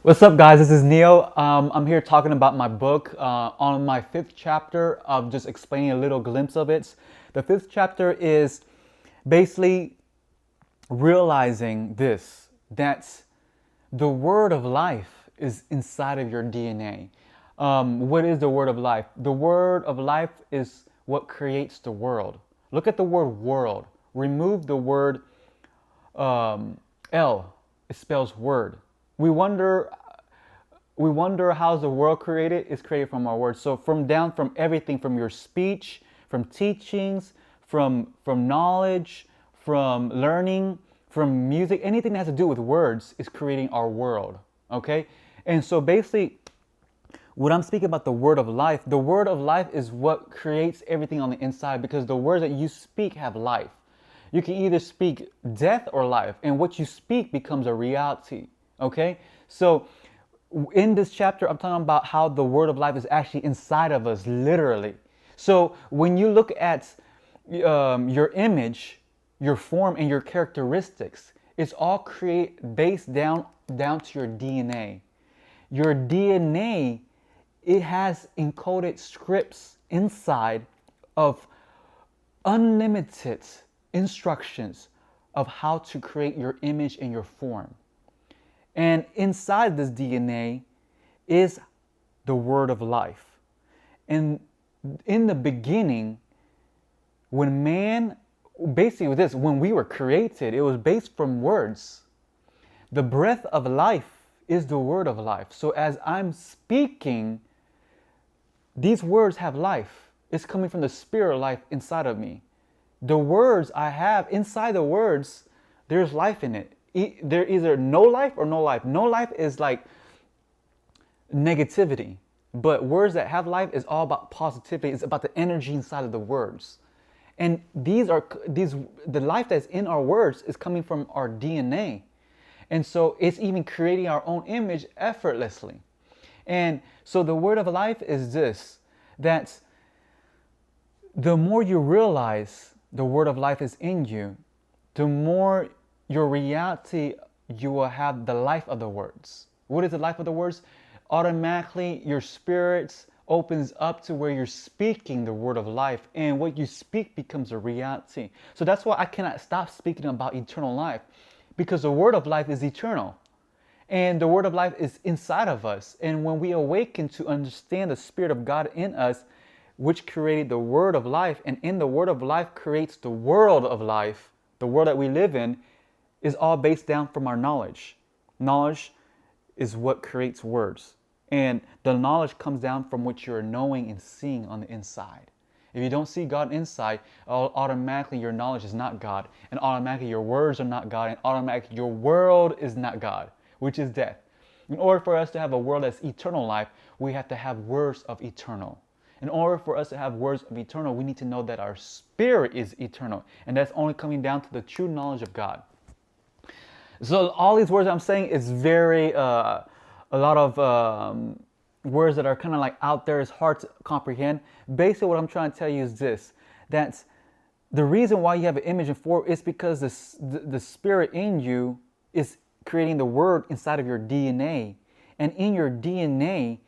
What's up, guys? This is Neo. I'm here talking about my book on my fifth chapter of just explaining a little glimpse of it. The fifth chapter is basically realizing this, that the word of life is inside of your DNA. What is the word of life? The word of life is what creates the world. Look at the word world. Remove the word L. It spells word. We wonder how's the world created. It's created from our words. So from everything, from your speech, from teachings, from knowledge, from learning, from music, anything that has to do with words is creating our world. Okay? And so basically, when I'm speaking about the word of life is what creates everything on the inside, because the words that you speak have life. You can either speak death or life, and what you speak becomes a reality. Okay? So in this chapter, I'm talking about how the word of life is actually inside of us, literally. So when you look at your image, your form, and your characteristics, it's all based down to your DNA. Your DNA, it has encoded scripts inside of unlimited instructions of how to create your image and your form. And inside this DNA is the word of life. And in the beginning, when we were created, it was based from words. The breath of life is the word of life. So as I'm speaking, these words have life. It's coming from the spirit of life inside of me. The words I have inside the words, there's life in it. There either no life or no life. No life is like negativity, but words that have life is all about positivity. It's about the energy inside of the words. And the life that's in our words is coming from our DNA. And so it's even creating our own image effortlessly. And so the word of life is this, that the more you realize the word of life is in you, the more your reality, you will have the life of the words. What is the life of the words? Automatically, your spirit opens up to where you're speaking the word of life, and what you speak becomes a reality. So that's why I cannot stop speaking about eternal life, because the word of life is eternal. And the word of life is inside of us. And when we awaken to understand the Spirit of God in us, which created the word of life, and in the word of life creates the world of life, the world that we live in, is all based down from our knowledge. Knowledge is what creates words. And the knowledge comes down from what you're knowing and seeing on the inside. If you don't see God inside, automatically your knowledge is not God. And automatically your words are not God. And automatically your world is not God, which is death. In order for us to have a world that's eternal life, we have to have words of eternal. In order for us to have words of eternal, we need to know that our spirit is eternal. And that's only coming down to the true knowledge of God. So all these words I'm saying is very, a lot of words that are kind of like out there. It's hard to comprehend. Basically what I'm trying to tell you is this, that the reason why you have an image and form is because the spirit in you is creating the word inside of your DNA. And in your DNA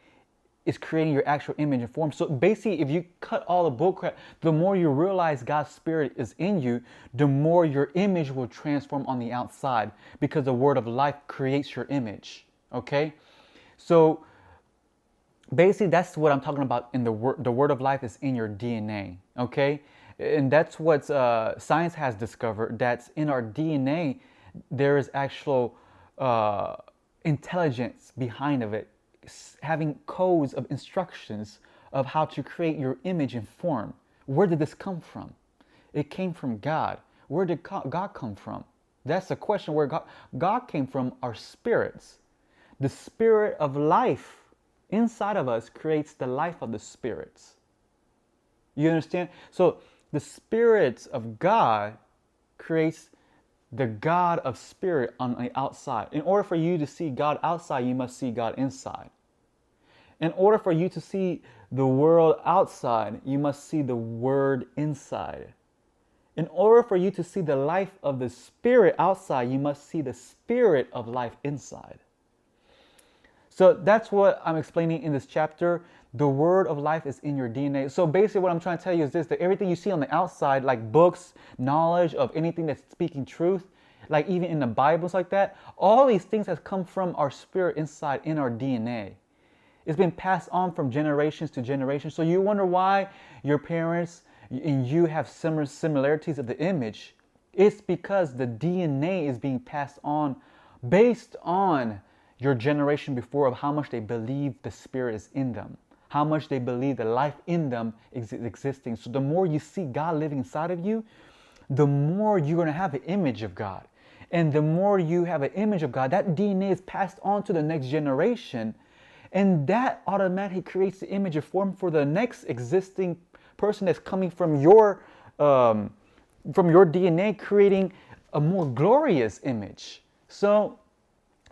is creating your actual image and form. So basically, if you cut all the bullcrap, the more you realize God's spirit is in you, the more your image will transform on the outside, because the word of life creates your image. Okay? So basically, that's what I'm talking about in the word. The word of life is in your DNA. Okay? And that's what science has discovered, that in our DNA, there is actual intelligence behind of it, having codes of instructions of how to create your image and form. Where did this come from? It came from God. Where did God come from? That's the question. Where God came from, our spirits. The spirit of life inside of us creates the life of the spirits. You understand? So the spirit of God creates the God of spirit on the outside. In order for you to see God outside, you must see God inside. In order for you to see the world outside, you must see the word inside. In order for you to see the life of the spirit outside, you must see the spirit of life inside. So that's what I'm explaining in this chapter. The word of life is in your DNA. So basically what I'm trying to tell you is this, that everything you see on the outside, like books, knowledge of anything that's speaking truth, like even in the Bibles like that, all these things has come from our spirit inside in our DNA. It's been passed on from generations to generations. So you wonder why your parents and you have similar similarities of the image. It's because the DNA is being passed on based on your generation before, of how much they believe the spirit is in them, how much they believe the life in them is existing. So the more you see God living inside of you, the more you're going to have an image of God. And the more you have an image of God, that DNA is passed on to the next generation. And that automatically creates the image of form for the next existing person that's coming from your DNA, creating a more glorious image. So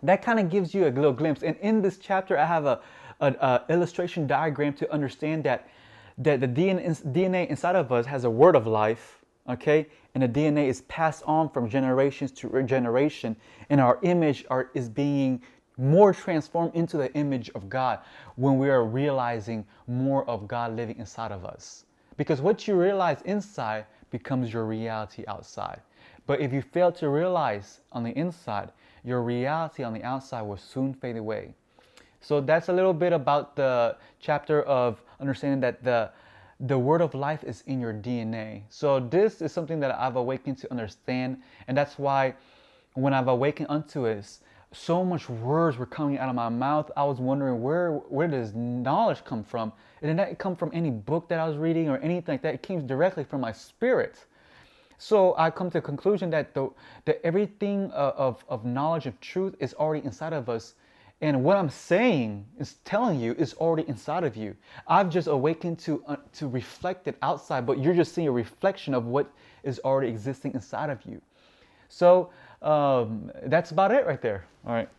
that kind of gives you a little glimpse. And in this chapter, I have a illustration diagram to understand that the DNA inside of us has a word of life, okay? And the DNA is passed on from generations to generation, and our image is being more transformed into the image of God when we are realizing more of God living inside of us. Because what you realize inside becomes your reality outside. But if you fail to realize on the inside, your reality on the outside will soon fade away. So that's a little bit about the chapter of understanding that the word of life is in your DNA. So this is something that I've awakened to understand. And that's why when I've awakened unto it, so much words were coming out of my mouth. I was wondering where does knowledge come from? It did not come from any book that I was reading or anything like that. It came directly from my spirit. So I come to the conclusion that everything of knowledge of truth is already inside of us. And what I'm saying is telling you is already inside of you. I've just awakened to reflect it outside, but you're just seeing a reflection of what is already existing inside of you. So that's about it right there. All right.